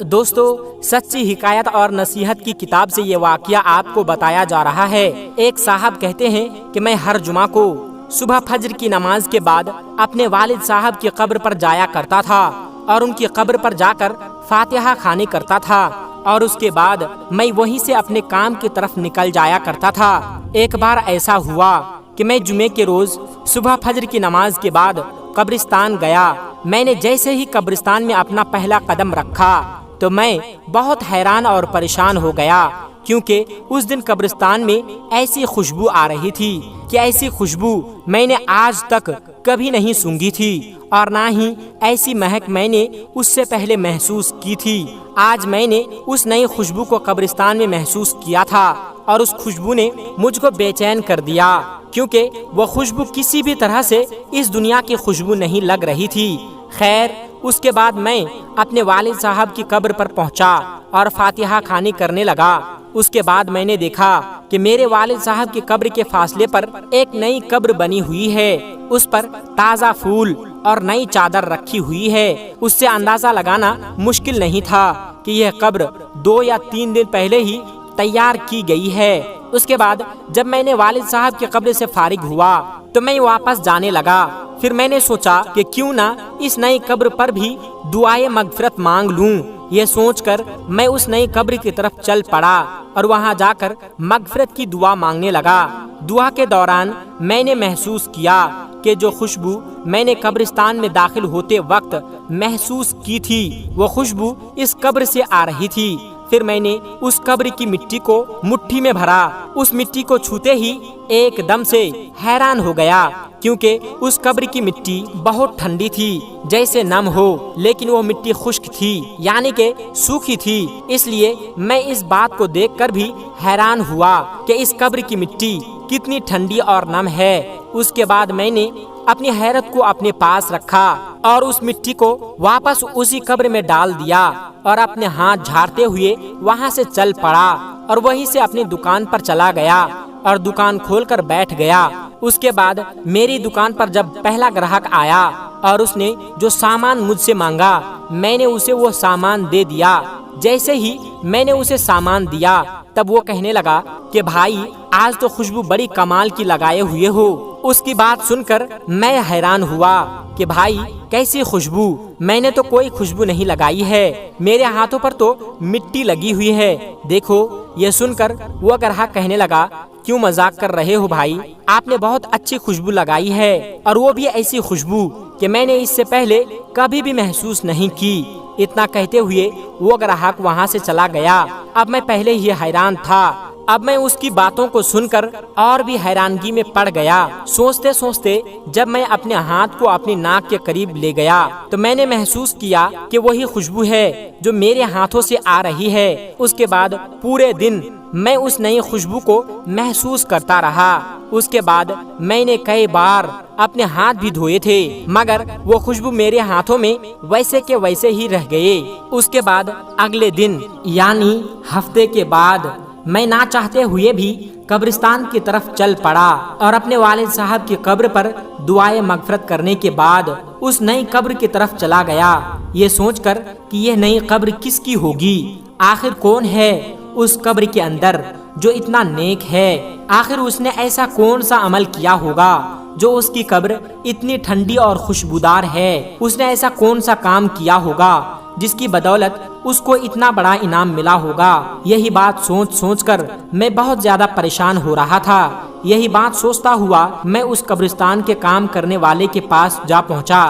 دوستو، سچی حکایت اور نصیحت کی کتاب سے یہ واقعہ آپ کو بتایا جا رہا ہے۔ ایک صاحب کہتے ہیں کہ میں ہر جمعہ کو صبح فجر کی نماز کے بعد اپنے والد صاحب کی قبر پر جایا کرتا تھا اور ان کی قبر پر جا کر فاتحہ خوانی کرتا تھا، اور اس کے بعد میں وہیں سے اپنے کام کی طرف نکل جایا کرتا تھا۔ ایک بار ایسا ہوا کہ میں جمعے کے روز صبح فجر کی نماز کے بعد قبرستان گیا۔ میں نے جیسے ہی قبرستان میں اپنا پہلا قدم رکھا تو میں بہت حیران اور پریشان ہو گیا، کیونکہ اس دن قبرستان میں ایسی خوشبو آ رہی تھی کہ ایسی خوشبو میں نے آج تک کبھی نہیں سونگھی تھی، اور نہ ہی ایسی مہک میں نے اس سے پہلے محسوس کی تھی۔ آج میں نے اس نئی خوشبو کو قبرستان میں محسوس کیا تھا، اور اس خوشبو نے مجھ کو بے چین کر دیا، کیونکہ وہ خوشبو کسی بھی طرح سے اس دنیا کی خوشبو نہیں لگ رہی تھی۔ خیر، اس کے بعد میں اپنے والد صاحب کی قبر پر پہنچا اور فاتحہ خوانی کرنے لگا۔ اس کے بعد میں نے دیکھا کہ میرے والد صاحب کی قبر کے فاصلے پر ایک نئی قبر بنی ہوئی ہے۔ اس پر تازہ پھول اور نئی چادر رکھی ہوئی ہے۔ اس سے اندازہ لگانا مشکل نہیں تھا کہ یہ قبر 2 یا 3 دن پہلے ہی تیار کی گئی ہے۔ اس کے بعد جب میں نے والد صاحب کی قبر سے فارغ ہوا تو میں واپس جانے لگا۔ پھر میں نے سوچا کہ کیوں نہ اس نئی قبر پر بھی دعائے مغفرت مانگ لوں۔ یہ سوچ کر میں اس نئی قبر کی طرف چل پڑا اور وہاں جا کر مغفرت کی دعا مانگنے لگا۔ دعا کے دوران میں نے محسوس کیا کہ جو خوشبو میں نے قبرستان میں داخل ہوتے وقت محسوس کی تھی، وہ خوشبو اس قبر سے آ رہی تھی۔ پھر میں نے اس قبر کی مٹی کو مٹھی میں بھرا۔ اس مٹی کو چھوتے ہی ایک دم سے حیران ہو گیا، کیونکہ اس قبر کی مٹی بہت ٹھنڈی تھی، جیسے نم ہو، لیکن وہ مٹی خشک تھی، یعنی کہ سوکھی تھی۔ اس لیے میں اس بات کو دیکھ کر بھی حیران ہوا کہ اس قبر کی مٹی کتنی ٹھنڈی اور نم ہے۔ اس کے بعد میں نے اپنی حیرت کو اپنے پاس رکھا اور اس مٹی کو واپس اسی قبر میں ڈال دیا، اور اپنے ہاتھ جھاڑتے ہوئے وہاں سے چل پڑا، اور وہیں سے اپنی دکان پر چلا گیا اور دکان کھول کر بیٹھ گیا۔ اس کے بعد میری دکان پر جب پہلا گراہک آیا اور اس نے جو سامان مجھ سے مانگا، میں نے اسے وہ سامان دے دیا۔ جیسے ہی میں نے اسے سامان دیا، تب وہ کہنے لگا کہ بھائی، آج تو خوشبو بڑی کمال کی لگائے ہوئے ہو۔ اس کی بات سن کر میں حیران ہوا کہ بھائی، کیسی خوشبو؟ میں نے تو کوئی خوشبو نہیں لگائی ہے، میرے ہاتھوں پر تو مٹی لگی ہوئی ہے، دیکھو۔ یہ سن کر وہ گراہک کہنے لگا، کیوں مذاق کر رہے ہو بھائی؟ آپ نے بہت اچھی خوشبو لگائی ہے، اور وہ بھی ایسی خوشبو کہ میں نے اس سے پہلے کبھی بھی محسوس نہیں کی۔ اتنا کہتے ہوئے وہ گراہک وہاں سے چلا گیا۔ اب میں پہلے ہی حیران تھا، اب میں اس کی باتوں کو سن کر اور بھی حیرانگی میں پڑ گیا۔ سوچتے سوچتے جب میں اپنے ہاتھ کو اپنی ناک کے قریب لے گیا تو میں نے محسوس کیا کہ وہی خوشبو ہے جو میرے ہاتھوں سے آ رہی ہے۔ اس کے بعد پورے دن میں اس نئی خوشبو کو محسوس کرتا رہا۔ اس کے بعد میں نے کئی بار اپنے ہاتھ بھی دھوئے تھے، مگر وہ خوشبو میرے ہاتھوں میں ویسے کے ویسے ہی رہ گئے۔ اس کے بعد اگلے دن یعنی ہفتے کے بعد میں نہ چاہتے ہوئے بھی قبرستان کی طرف چل پڑا اور اپنے والد صاحب کی قبر پر دعائے مغفرت کرنے کے بعد اس نئی قبر کی طرف چلا گیا، یہ سوچ کر کہ یہ نئی قبر کس کی ہوگی، آخر کون ہے اس قبر کے اندر جو اتنا نیک ہے، آخر اس نے ایسا کون سا عمل کیا ہوگا جو اس کی قبر اتنی ٹھنڈی اور خوشبودار ہے، اس نے ایسا کون سا کام کیا ہوگا جس کی بدولت اس کو اتنا بڑا انعام ملا ہوگا۔ یہی بات سوچ سوچ کر میں بہت زیادہ پریشان ہو رہا تھا۔ یہی بات سوچتا ہوا میں اس قبرستان کے کام کرنے والے کے پاس جا پہنچا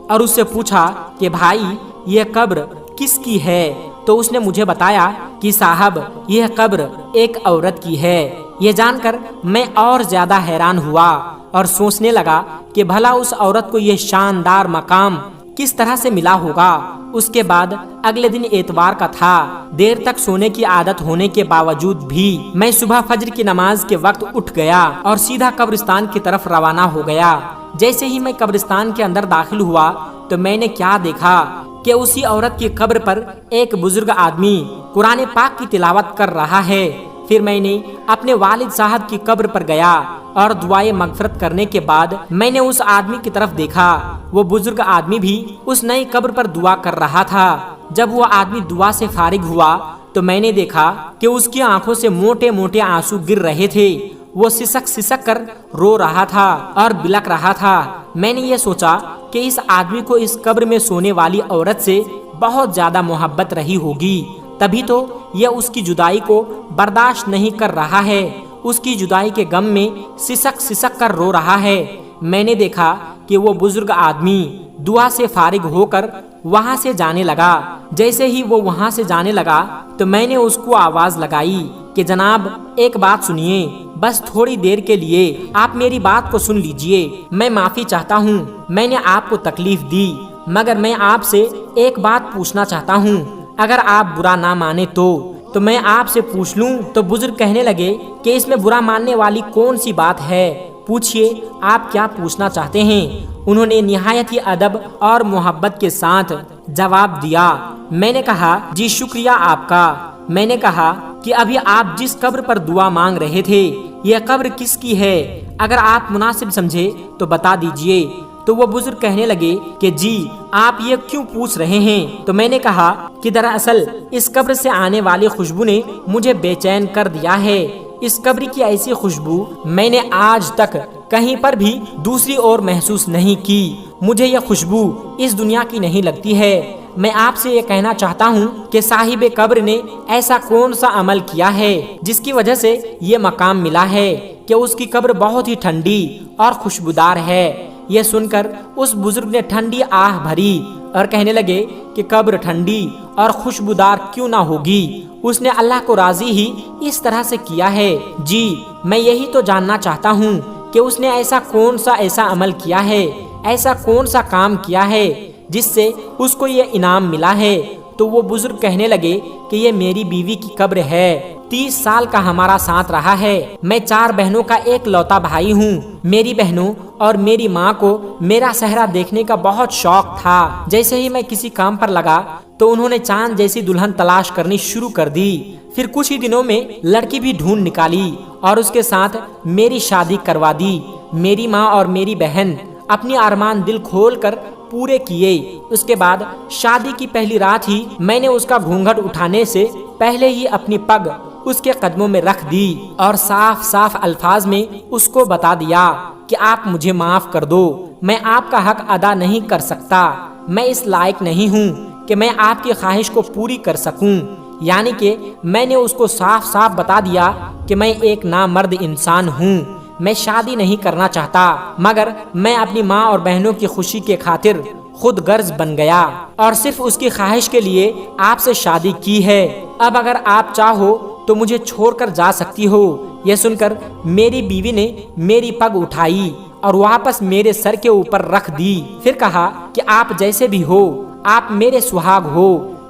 اور اس سے پوچھا کہ بھائی، یہ قبر کس کی ہے؟ تو اس نے مجھے بتایا کہ صاحب، یہ قبر ایک عورت کی ہے۔ یہ جان کر میں اور زیادہ حیران ہوا اور سوچنے لگا کہ بھلا اس عورت کو یہ شاندار مقام کس طرح سے ملا ہوگا۔ اس کے بعد اگلے دن اتوار کا تھا۔ دیر تک سونے کی عادت ہونے کے باوجود بھی میں صبح فجر کی نماز کے وقت اٹھ گیا اور سیدھا قبرستان کی طرف روانہ ہو گیا۔ جیسے ہی میں قبرستان کے اندر داخل ہوا تو میں نے کیا دیکھا کہ اسی عورت کی قبر پر ایک بزرگ آدمی قرآن پاک کی تلاوت کر رہا ہے۔ پھر میں نے اپنے والد صاحب کی قبر پر گیا اور دعائے مغفرت کرنے کے بعد میں نے اس آدمی کی طرف دیکھا۔ وہ بزرگ آدمی بھی اس نئی قبر پر دعا کر رہا تھا۔ جب وہ آدمی دعا سے فارغ ہوا تو میں نے دیکھا کہ اس کی آنکھوں سے موٹے موٹے آنسو گر رہے تھے۔ وہ سسک سسک کر رو رہا تھا اور بلک رہا تھا۔ میں نے یہ سوچا کہ اس آدمی کو اس قبر میں سونے والی عورت سے بہت زیادہ محبت رہی ہوگی، تبھی تو یہ اس کی جدائی کو برداشت نہیں کر رہا ہے، اس کی جدائی کے غم میں سسک سسک کر رو رہا ہے۔ میں نے دیکھا کہ وہ بزرگ آدمی دعا سے فارغ ہو کر وہاں سے جانے لگا۔ جیسے ہی وہ وہاں سے جانے لگا تو میں نے اس کو آواز لگائی کہ جناب ایک بات سنیے، بس تھوڑی دیر کے لیے آپ میری بات کو سن لیجئے۔ میں معافی چاہتا ہوں، میں نے آپ کو تکلیف دی، مگر میں آپ سے ایک بات پوچھنا چاہتا ہوں، اگر آپ برا نہ مانے تو میں آپ سے پوچھ لوں؟ تو بزرگ کہنے لگے کہ اس میں برا ماننے والی کون سی بات ہے، پوچھئے آپ کیا پوچھنا چاہتے ہیں۔ انہوں نے نہایت ہی ادب اور محبت کے ساتھ جواب دیا۔ میں نے کہا جی شکریہ آپ کا۔ میں نے کہا کہ ابھی آپ جس قبر پر دعا مانگ رہے تھے یہ قبر کس کی ہے؟ اگر آپ مناسب سمجھے تو بتا دیجئے۔ تو وہ بزرگ کہنے لگے کہ جی آپ یہ کیوں پوچھ رہے ہیں؟ تو میں نے کہا کہ دراصل اس قبر سے آنے والی خوشبو نے مجھے بے چین کر دیا ہے۔ اس قبر کی ایسی خوشبو میں نے آج تک کہیں پر بھی دوسری اور محسوس نہیں کی۔ مجھے یہ خوشبو اس دنیا کی نہیں لگتی ہے۔ میں آپ سے یہ کہنا چاہتا ہوں کہ صاحب قبر نے ایسا کون سا عمل کیا ہے جس کی وجہ سے یہ مقام ملا ہے کہ اس کی قبر بہت ہی ٹھنڈی اور خوشبودار ہے۔ یہ سن کر اس بزرگ نے ٹھنڈی آہ بھری اور کہنے لگے کہ قبر ٹھنڈی اور خوشبودار کیوں نہ ہوگی، اس نے اللہ کو راضی ہی اس طرح سے کیا ہے۔ جی میں یہی تو جاننا چاہتا ہوں کہ اس نے ایسا کون سا عمل کیا ہے، ایسا کون سا کام کیا ہے جس سے اس کو یہ انعام ملا ہے۔ تو وہ بزرگ کہنے لگے کہ یہ میری بیوی کی قبر ہے، 30 سال کا ہمارا ساتھ رہا ہے۔ میں 4 بہنوں کا ایک لوتا بھائی ہوں۔ میری بہنوں اور میری ماں کو میرا صحرا دیکھنے کا بہت شوق تھا۔ جیسے ہی میں کسی کام پر لگا تو انہوں نے چاند جیسی دلہن تلاش کرنی شروع کر دی۔ پھر کچھ ہی دنوں میں لڑکی بھی ڈھونڈ نکالی اور اس کے ساتھ میری شادی کروا دی۔ میری ماں اور میری بہن اپنی ارمان دل کھول کر پورے کیے۔ اس کے بعد شادی کی پہلی رات ہی میں نے اس کا گھونگھٹ اٹھانے سے پہلے ہی اپنی پگ اس کے قدموں میں رکھ دی اور صاف صاف الفاظ میں اس کو بتا دیا کہ آپ مجھے معاف کر دو، میں آپ کا حق ادا نہیں کر سکتا، میں اس لائق نہیں ہوں کہ میں آپ کی خواہش کو پوری کر سکوں۔ یعنی کہ میں نے اس کو صاف صاف بتا دیا کہ میں ایک نامرد انسان ہوں، میں شادی نہیں کرنا چاہتا، مگر میں اپنی ماں اور بہنوں کی خوشی کے خاطر خود غرض بن گیا اور صرف اس کی خواہش کے لیے آپ سے شادی کی ہے۔ اب اگر آپ چاہو تو مجھے چھوڑ کر جا سکتی ہو۔ یہ سن کر میری بیوی نے میری پگ اٹھائی اور واپس میرے سر کے اوپر رکھ دی، پھر کہا کہ آپ جیسے بھی ہو، آپ میرے سہاگ ہو،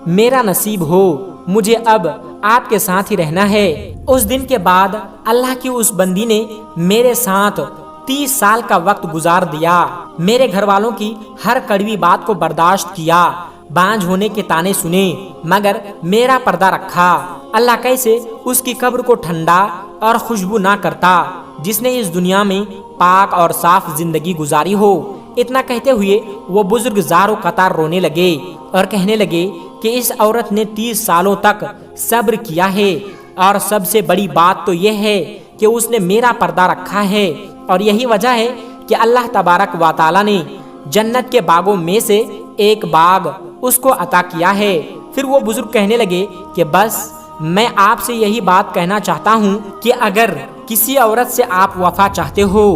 میرا نصیب ہو، مجھے اب آپ کے ساتھ ہی رہنا ہے۔ اس دن کے بعد اللہ کی اس بندی نے میرے ساتھ 30 سال کا وقت گزار دیا، میرے گھر والوں کی ہر کڑوی بات کو برداشت کیا، بانجھ ہونے کے تانے سنے، مگر میرا پردہ رکھا۔ اللہ کیسے اس کی قبر کو ٹھنڈا اور خوشبو نہ کرتا جس نے اس دنیا میں پاک اور صاف زندگی گزاری ہو۔ اتنا کہتے ہوئے وہ بزرگ زاروں قطار رونے لگے اور کہنے لگے کہ اس عورت نے 30 سالوں تک صبر کیا ہے، اور سب سے بڑی بات تو یہ ہے کہ اس نے میرا پردہ رکھا ہے، اور یہی وجہ ہے کہ اللہ تبارک و تعالی نے جنت کے باغوں میں سے ایک باغ اس کو عطا کیا ہے۔ پھر وہ بزرگ کہنے لگے کہ بس میں آپ سے یہی بات کہنا چاہتا ہوں کہ اگر کسی عورت سے آپ وفا چاہتے ہو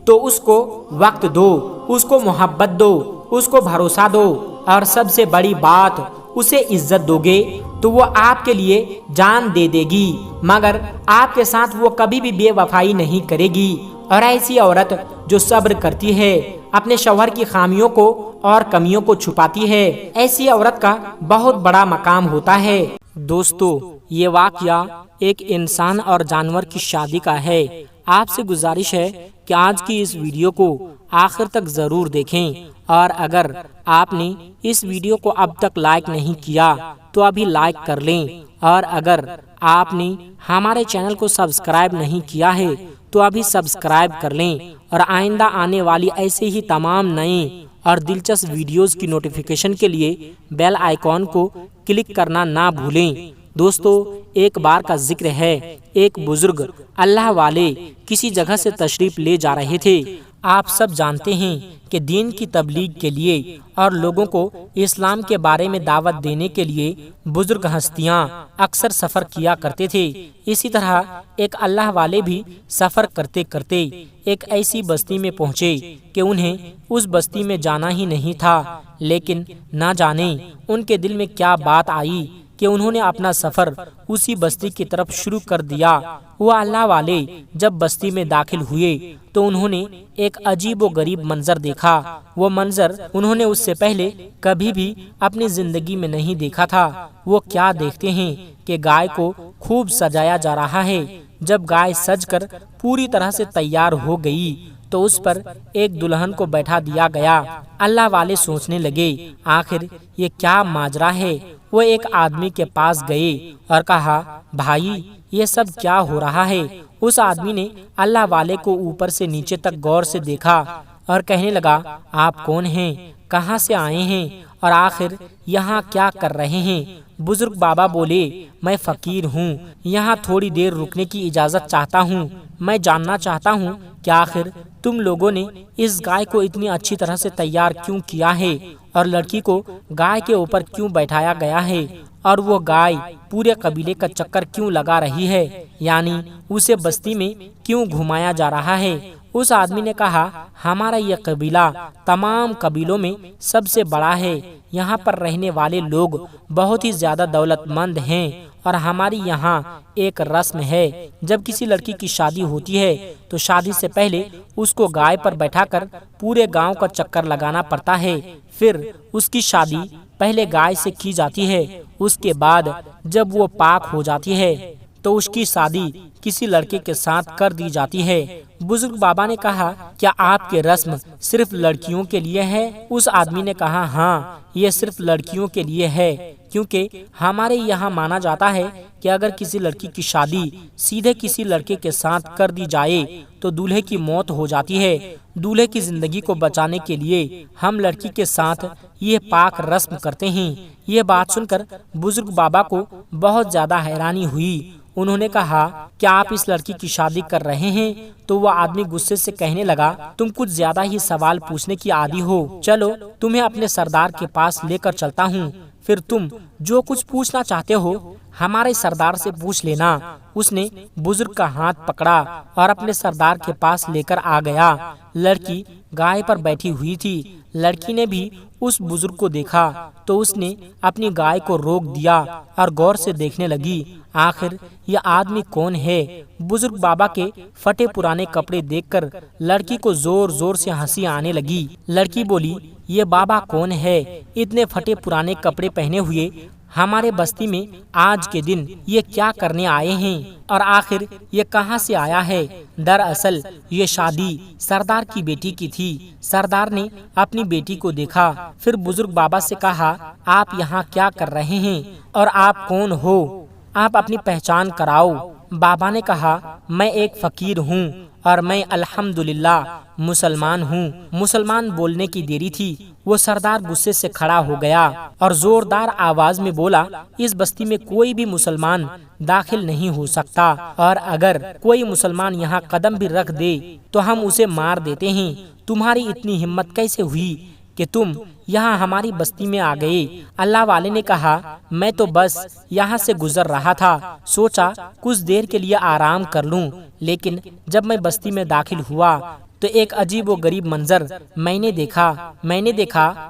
تو اس کو وقت دو، اس کو محبت دو، اس کو بھروسہ دو، اور سب سے بڑی بات اسے عزت دو گے تو وہ آپ کے لیے جان دے دے گی، مگر آپ کے ساتھ وہ کبھی بھی بے وفائی نہیں کرے گی۔ اور ایسی عورت جو صبر کرتی ہے، اپنے شوہر کی خامیوں کو اور کمیوں کو چھپاتی ہے، ایسی عورت کا بہت بڑا مقام ہوتا ہے۔ دوستو، یہ واقعہ ایک انسان اور جانور کی شادی کا ہے۔ آپ سے گزارش ہے کہ آج کی اس ویڈیو کو آخر تک ضرور دیکھیں، اور اگر آپ نے اس ویڈیو کو اب تک لائک نہیں کیا تو ابھی لائک کر لیں، اور اگر آپ نے ہمارے چینل کو سبسکرائب نہیں کیا ہے تو ابھی سبسکرائب کر لیں، اور آئندہ آنے والی ایسے ہی تمام نئے اور دلچسپ ویڈیوز کی نوٹیفیکیشن کے لیے بیل آئیکن کو کلک کرنا نہ بھولیں۔ دوستو، ایک بار کا ذکر ہے، ایک بزرگ اللہ والے کسی جگہ سے تشریف لے جا رہے تھے۔ آپ سب جانتے ہیں کہ دین کی تبلیغ کے لیے اور لوگوں کو اسلام کے بارے میں دعوت دینے کے لیے بزرگ ہستیاں اکثر سفر کیا کرتے تھے۔ اسی طرح ایک اللہ والے بھی سفر کرتے کرتے ایک ایسی بستی میں پہنچے کہ انہیں اس بستی میں جانا ہی نہیں تھا، لیکن نہ جانے ان کے دل میں کیا بات آئی کہ انہوں نے اپنا سفر اسی بستی کی طرف شروع کر دیا۔ وہ اللہ والے جب بستی میں داخل ہوئے تو انہوں نے ایک عجیب و غریب منظر دیکھا۔ وہ منظر انہوں نے اس سے پہلے کبھی بھی اپنی زندگی میں نہیں دیکھا تھا۔ وہ کیا دیکھتے ہیں کہ گائے کو خوب سجایا جا رہا ہے۔ جب گائے سج کر پوری طرح سے تیار ہو گئی تو اس پر ایک دلہن کو بیٹھا دیا گیا۔ اللہ والے سوچنے لگے، آخر یہ کیا ماجرا ہے؟ وہ ایک آدمی کے پاس گئے اور کہا، بھائی یہ سب کیا ہو رہا ہے؟ اس آدمی نے اللہ والے کو اوپر سے نیچے تک غور سے دیکھا اور کہنے لگا، آپ کون ہیں؟ کہاں سے آئے ہیں؟ اور آخر یہاں کیا کر رہے ہیں؟ بزرگ بابا بولے، میں فقیر ہوں، یہاں تھوڑی دیر رکنے کی اجازت چاہتا ہوں۔ میں جاننا چاہتا ہوں کہ آخر تم لوگوں نے اس گائے کو اتنی اچھی طرح سے تیار کیوں کیا ہے، اور لڑکی کو گائے کے اوپر کیوں بیٹھایا گیا ہے، اور وہ گائے پورے قبیلے کا چکر کیوں لگا رہی ہے، یعنی اسے بستی میں کیوں گھمایا جا رہا ہے؟ اس آدمی نے کہا، ہمارا یہ قبیلہ تمام قبیلوں میں سب سے بڑا ہے، یہاں پر رہنے والے لوگ بہت ہی زیادہ دولت مند ہیں، اور ہماری یہاں ایک رسم ہے، جب کسی لڑکی کی شادی ہوتی ہے تو شادی سے پہلے اس کو گائے پر بیٹھا کر پورے گاؤں کا چکر لگانا پڑتا ہے۔ پھر اس کی شادی پہلے گائے سے کی جاتی ہے، اس کے بعد جب وہ پاک ہو جاتی ہے تو اس کی شادی کسی لڑکے کے ساتھ کر دی جاتی ہے۔ بزرگ بابا نے کہا، کیا آپ کی رسم صرف لڑکیوں کے لیے ہے؟ اس آدمی نے کہا، ہاں، یہ صرف لڑکیوں کے لیے ہے، کیونکہ ہمارے یہاں مانا جاتا ہے کہ اگر کسی لڑکی کی شادی سیدھے کسی لڑکے کے ساتھ کر دی جائے تو دولہے کی موت ہو جاتی ہے۔ دولہے کی زندگی کو بچانے کے لیے ہم لڑکی کے ساتھ یہ پاک رسم کرتے ہیں۔ یہ بات سن کر بزرگ بابا کو بہت زیادہ حیرانی ہوئی۔ انہوں نے کہا، کیا آپ اس لڑکی کی شادی کر رہے ہیں؟ تو وہ آدمی غصے سے کہنے لگا، تم کچھ زیادہ ہی سوال پوچھنے کی عادی ہو، چلو تمہیں اپنے سردار کے پاس لے کر چلتا ہوں، پھر تم جو کچھ پوچھنا چاہتے ہو ہمارے سردار سے پوچھ لینا۔ اس نے بزرگ کا ہاتھ پکڑا اور اپنے سردار کے پاس لے کر آ گیا۔ لڑکی گائے پر بیٹھی ہوئی تھی۔ لڑکی نے بھی اس بزرگ کو دیکھا تو اس نے اپنی گائے کو روک دیا اور غور سے دیکھنے لگی، آخر یہ آدمی کون ہے؟ بزرگ بابا کے پھٹے پرانے کپڑے دیکھ کر لڑکی کو زور زور سے ہنسی آنے لگی۔ لڑکی بولی، یہ بابا کون ہے؟ اتنے پھٹے پرانے کپڑے پہنے ہوئے ہمارے بستی میں آج کے دن یہ کیا کرنے آئے ہیں، اور آخر یہ کہاں سے آیا ہے؟ دراصل یہ شادی سردار کی بیٹی کی تھی۔ سردار نے اپنی بیٹی کو دیکھا، پھر بزرگ بابا سے کہا، آپ یہاں کیا کر رہے ہیں، اور آپ کون ہو؟ آپ اپنی پہچان کراؤ۔ بابا نے کہا، میں ایک فقیر ہوں اور میں الحمدللہ مسلمان ہوں۔ مسلمان بولنے کی دیری تھی، وہ سردار غصے سے کھڑا ہو گیا اور زوردار آواز میں بولا، اس بستی میں کوئی بھی مسلمان داخل نہیں ہو سکتا، اور اگر کوئی مسلمان یہاں قدم بھی رکھ دے تو ہم اسے مار دیتے ہیں۔ تمہاری اتنی ہمت کیسے ہوئی کہ تم یہاں ہماری بستی میں آ گئے؟ اللہ والے نے کہا، میں تو بس یہاں سے گزر رہا تھا، سوچا کچھ دیر کے لیے آرام کر لوں، لیکن جب میں بستی میں داخل ہوا تو ایک عجیب و غریب منظر میں نے دیکھا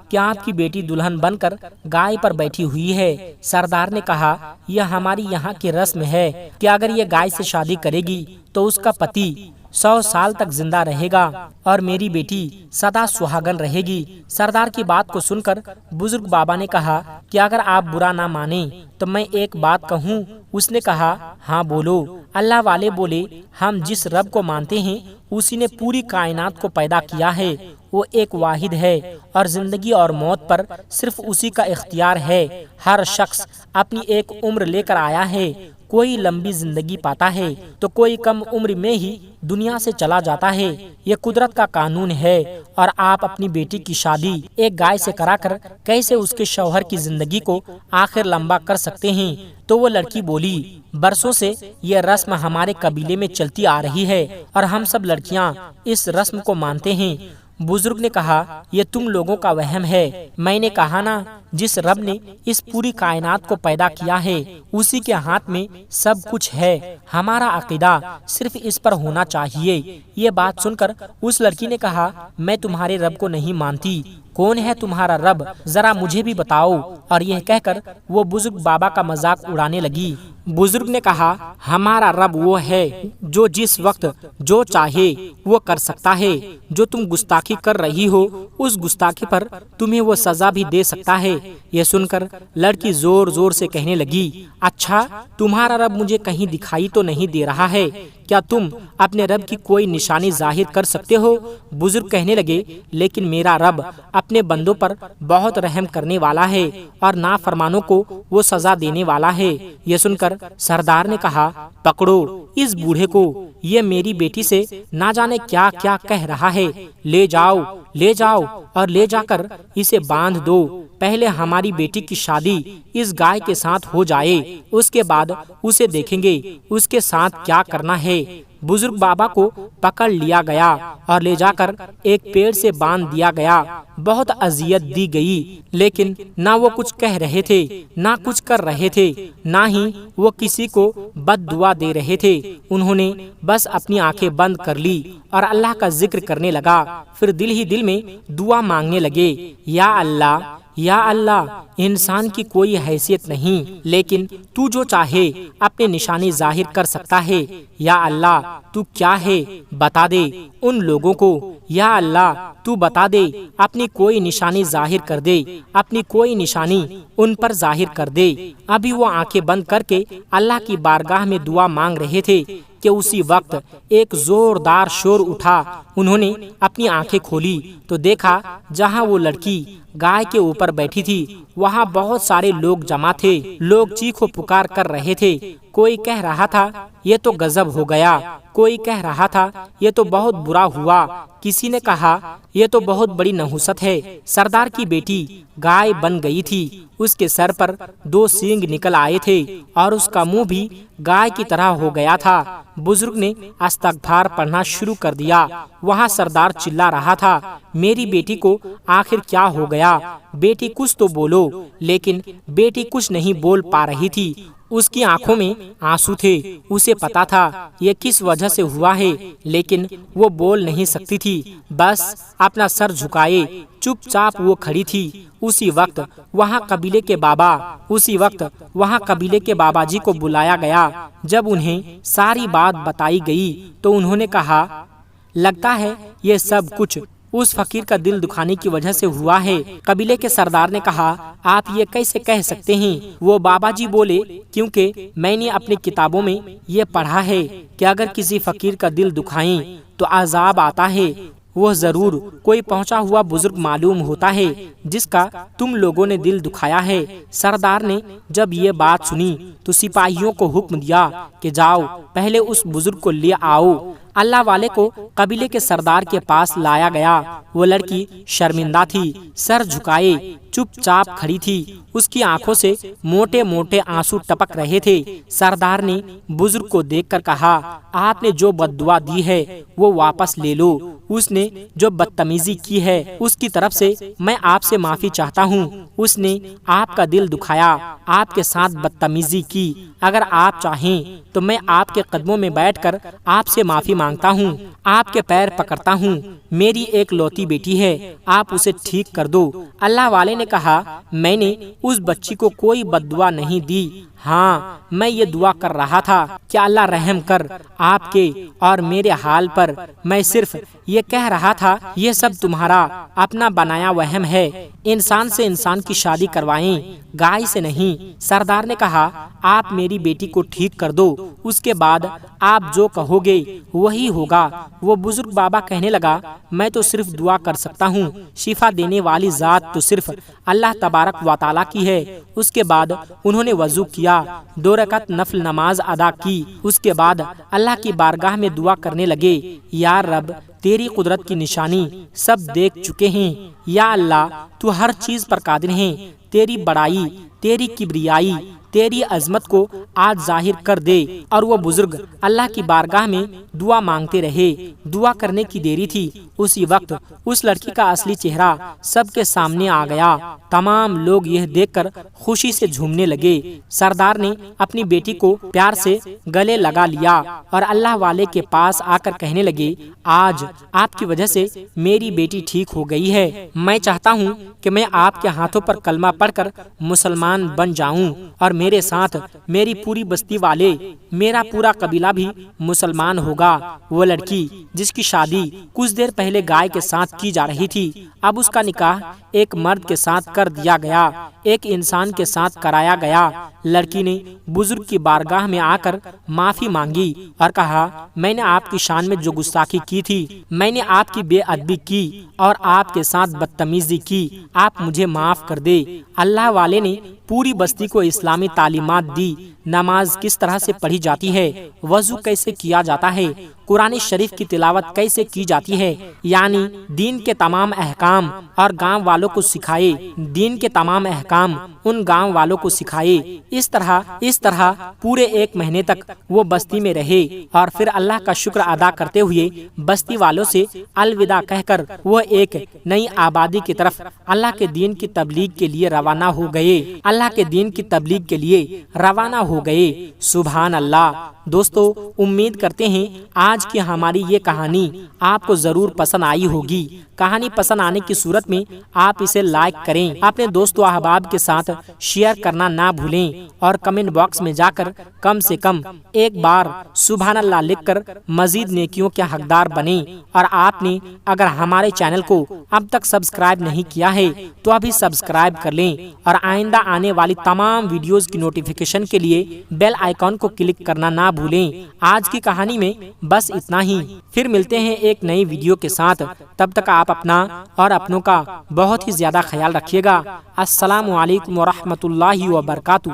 کہ آپ کی بیٹی دلہن بن کر گائے پر بیٹھی ہوئی ہے۔ سردار نے کہا، یہ ہماری یہاں کی رسم ہے کہ اگر یہ گائے سے شادی کرے گی تو اس کا پتی 100 سال تک زندہ رہے گا اور میری بیٹی سدا سہاگن رہے گی۔ سردار کی بات کو سن کر بزرگ بابا نے کہا کہ اگر آپ برا نہ مانیں تو میں ایک بات کہوں، اس نے کہا ہاں بولو۔ اللہ والے بولے ہم جس رب کو مانتے ہیں اسی نے پوری کائنات کو پیدا کیا ہے، وہ ایک واحد ہے اور زندگی اور موت پر صرف اسی کا اختیار ہے۔ ہر شخص اپنی ایک عمر لے کر آیا ہے، کوئی لمبی زندگی پاتا ہے تو کوئی کم عمر میں ہی دنیا سے چلا جاتا ہے، یہ قدرت کا قانون ہے۔ اور آپ اپنی بیٹی کی شادی ایک گائے سے کرا کر کیسے اس کے شوہر کی زندگی کو آخر لمبا کر سکتے ہیں؟ تو وہ لڑکی بولی برسوں سے یہ رسم ہمارے قبیلے میں چلتی آ رہی ہے اور ہم سب لڑکیاں اس رسم کو مانتے ہیں۔ بزرگ نے کہا یہ تم لوگوں کا وہم ہے، میں نے کہا نا جس رب نے اس پوری کائنات کو پیدا کیا ہے اسی کے ہاتھ میں سب کچھ ہے، ہمارا عقیدہ صرف اس پر ہونا چاہیے۔ یہ بات سن کر اس لڑکی نے کہا میں تمہارے رب کو نہیں مانتی، کون ہے تمہارا رب ذرا مجھے بھی بتاؤ، اور یہ کہہ کر وہ بزرگ بابا کا مذاق اڑانے لگی۔ بزرگ نے کہا ہمارا رب وہ ہے جو جس وقت جو چاہے وہ کر سکتا ہے، جو تم گستاخی کر رہی ہو اس گستاخی پر تمہیں وہ سزا بھی دے سکتا ہے۔ یہ سن کر لڑکی زور زور سے کہنے لگی اچھا تمہارا رب مجھے کہیں دکھائی تو نہیں دے رہا ہے، کیا تم اپنے رب کی کوئی نشانی ظاہر کر سکتے ہو؟ بزرگ کہنے لگے لیکن میرا رب اپنے بندوں پر بہت رحم کرنے والا ہے اور نافرمانوں کو وہ سزا دینے والا ہے۔ یہ سن کر سردار نے کہا پکڑو اس بوڑھے کو، یہ میری بیٹی سے نہ جانے کیا کیا کہہ رہا ہے، لے جاؤ اور لے جا کر اسے باندھ دو، پہلے ہماری بیٹی کی شادی اس گائے کے ساتھ ہو جائے، اس کے بعد اسے دیکھیں گے اس کے ساتھ کیا کرنا ہے۔ بزرگ بابا کو پکڑ لیا گیا اور لے جا کر ایک پیڑ سے باندھ دیا گیا، بہت اذیت دی گئی، لیکن نہ وہ کچھ کہہ رہے تھے نہ کچھ کر رہے تھے، نہ ہی وہ کسی کو بد دعا دے رہے تھے۔ انہوں نے بس اپنی آنکھیں بند کر لی اور اللہ کا ذکر کرنے لگا، پھر دل ہی دل میں دعا مانگنے لگے یا اللہ انسان کی کوئی حیثیت نہیں، لیکن تو جو چاہے اپنے نشانی ظاہر کر سکتا ہے، یا اللہ تو کیا ہے بتا دے ان لوگوں کو، یا اللہ تو بتا دے اپنی کوئی نشانی ظاہر کر دے، اپنی کوئی نشانی ان پر ظاہر کر دے۔ ابھی وہ آنکھیں بند کر کے اللہ کی بارگاہ میں دعا مانگ رہے تھے کہ اسی وقت ایک زوردار شور اٹھا۔ انہوں نے اپنی آنکھیں کھولی تو دیکھا جہاں وہ لڑکی گائے کے اوپر بیٹھی تھی وہاں بہت سارے لوگ جمع تھے، لوگ چیخو پکار کر رہے تھے، کوئی کہہ رہا تھا یہ تو غضب ہو گیا، کوئی کہہ رہا تھا یہ تو بہت برا ہوا، کسی نے کہا یہ تو بہت بڑی نحوست ہے، سردار کی بیٹی گائے بن گئی تھی، اس کے سر پر 2 سینگ نکل آئے تھے اور اس کا منہ بھی گائے کی طرح ہو گیا تھا۔ بزرگ نے استغفار پڑھنا شروع کر دیا۔ وہاں سردار چلا رہا تھا میری بیٹی کو آخر کیا ہو گیا، بیٹی کچھ تو بولو، لیکن بیٹی کچھ نہیں بول پا رہی تھی، اس کی آنکھوں میں آنسو تھے، اسے پتا تھا یہ کس وجہ سے ہوا ہے، لیکن وہ بول نہیں سکتی تھی، بس اپنا سر جھکائے چپ چاپ وہ کھڑی تھی۔ اسی وقت وہاں قبیلے کے بابا جی کو بلایا گیا۔ جب انہیں ساری بات بتائی گئی تو انہوں نے کہا لگتا ہے یہ سب کچھ اس فقیر کا دل دکھانے کی وجہ سے ہوا ہے۔ قبیلے کے سردار نے کہا آپ یہ کیسے کہہ سکتے ہیں؟ وہ بابا جی بولے کیونکہ میں نے اپنی کتابوں میں یہ پڑھا ہے کہ اگر کسی فقیر کا دل دکھائیں تو عذاب آتا ہے، وہ ضرور کوئی پہنچا ہوا بزرگ معلوم ہوتا ہے جس کا تم لوگوں نے دل دکھایا ہے۔ سردار نے جب یہ بات سنی تو سپاہیوں کو حکم دیا کہ جاؤ پہلے اس بزرگ کو لے آؤ۔ اللہ والے کو قبیلے کے سردار کے پاس لایا گیا۔ وہ لڑکی شرمندہ تھی، سر جھکائے چپ چاپ کھڑی تھی، اس کی آنکھوں سے موٹے موٹے آنسو ٹپک رہے تھے۔ سردار نے بزرگ کو دیکھ کر کہا آپ نے جو بد دعا دی ہے وہ واپس لے لو، اس نے جو بدتمیزی کی ہے اس کی طرف سے میں آپ سے معافی چاہتا ہوں، اس نے آپ کا دل دکھایا، آپ کے ساتھ بدتمیزی کی، اگر آپ چاہیں تو میں آپ کے قدموں میں بیٹھ کر آپ سے معافی مانگتا ہوں، آپ کے پیر پکڑتا ہوں، میری ایک لوتی بیٹی ہے، آپ اسے ٹھیک کر دو۔ اللہ والے نے کہا میں نے اس بچی کو کوئی بد دعا نہیں دی، ہاں میں یہ دعا کر رہا تھا کہ اللہ رحم کر آپ کے اور میرے حال پر۔ میں صرف یہ کہہ رہا تھا یہ سب تمہارا اپنا بنایا وہم ہے، انسان سے انسان کی شادی کروائیں، گائے سے نہیں۔ سردار نے کہا آپ میری بیٹی کو ٹھیک کر دو، اس کے بعد آپ جو کہو گے وہی ہوگا۔ وہ بزرگ بابا کہنے لگا میں تو صرف دعا کر سکتا ہوں، شفا دینے والی ذات تو صرف اللہ تبارک و تعالیٰ کی ہے۔ اس کے بعد انہوں نے وضو کیا، 2 رکعت نفل نماز ادا کی، اس کے بعد اللہ کی بارگاہ میں دعا کرنے لگے یا رب تیری قدرت کی نشانی سب دیکھ چکے ہیں، یا اللہ تو ہر چیز پر قادر ہیں، تیری بڑائی، تیری کبریائی، تیری عظمت کو آج ظاہر کر دے۔ اور وہ بزرگ اللہ کی بارگاہ میں دعا مانگتے رہے۔ دعا کرنے کی دیری تھی، اسی وقت اس لڑکی کا اصلی چہرہ سب کے سامنے آ گیا۔ تمام لوگ یہ دیکھ کر خوشی سے جھومنے لگے۔ سردار نے اپنی بیٹی کو پیار سے گلے لگا لیا اور اللہ والے کے پاس آ کر کہنے لگے آج آپ کی وجہ سے میری بیٹی ٹھیک ہو گئی ہے۔ میں چاہتا ہوں کہ میں آپ کے ہاتھوں پر کلمہ پڑھ کر مسلمان بن جاؤں اور میرے ساتھ میری پوری بستی والے، میرا پورا قبیلہ بھی مسلمان ہوگا۔ وہ لڑکی جس کی شادی کچھ دیر پہلے گائے کے ساتھ کی جا رہی تھی، اب اس کا نکاح ایک مرد کے ساتھ کر دیا گیا، ایک انسان کے ساتھ کرایا گیا۔ لڑکی نے بزرگ کی بارگاہ میں آ کر معافی مانگی اور کہا میں نے آپ کی شان میں جو گستاخی کی تھی، میں نے آپ کی بے ادبی کی اور آپ کے ساتھ بدتمیزی کی، آپ مجھے معاف کر دے۔ اللہ والے نے پوری بستی کو اسلامی تعلیمات دی، نماز کس طرح سے پڑھی جاتی ہے، وضو کیسے کیا جاتا ہے، قرآن شریف کی تلاوت کیسے کی جاتی ہے، یعنی دین کے تمام احکام، اور گاؤں والوں کو سکھائے، دین کے تمام احکام ان گاؤں والوں کو سکھائے۔ اس طرح پورے 1 مہینے تک وہ بستی میں رہے اور پھر اللہ کا شکر ادا کرتے ہوئے بستی والوں سے الوداع کہہ کر وہ ایک نئی آبادی کی طرف اللہ کے دین کی تبلیغ کے لیے روانہ ہو گئے۔ اللہ کے دین کی تبلیغ کے لیے روانہ ہو گئے۔ سبحان اللہ۔ دوستو امید کرتے ہیں آج کی ہماری یہ کہانی آپ کو ضرور پسند آئی ہوگی۔ کہانی پسند آنے کی صورت میں آپ اسے لائک کریں، اپنے دوست و احباب کے ساتھ شیئر کرنا نہ بھولیں اور کمنٹ باکس میں جا کر کم سے کم ایک بار سبحان اللہ لکھ کر مزید نیکیوں کے حقدار بنیں۔ اور آپ نے اگر ہمارے چینل کو اب تک سبسکرائب نہیں کیا ہے تو ابھی سبسکرائب کر لیں اور آئندہ آنے والی تمام ویڈیوز کی نوٹیفیکیشن کے لیے بیل آئیکن کو کلک کرنا نہ بھولیں۔ آج کی کہانی میں بس اتنا ہی، پھر ملتے ہیں ایک نئی ویڈیو کے ساتھ۔ تب تک آپ اپنا اور اپنوں کا بہت ہی زیادہ خیال رکھیے گا۔ السلام علیکم ورحمۃ اللہ وبرکاتہ۔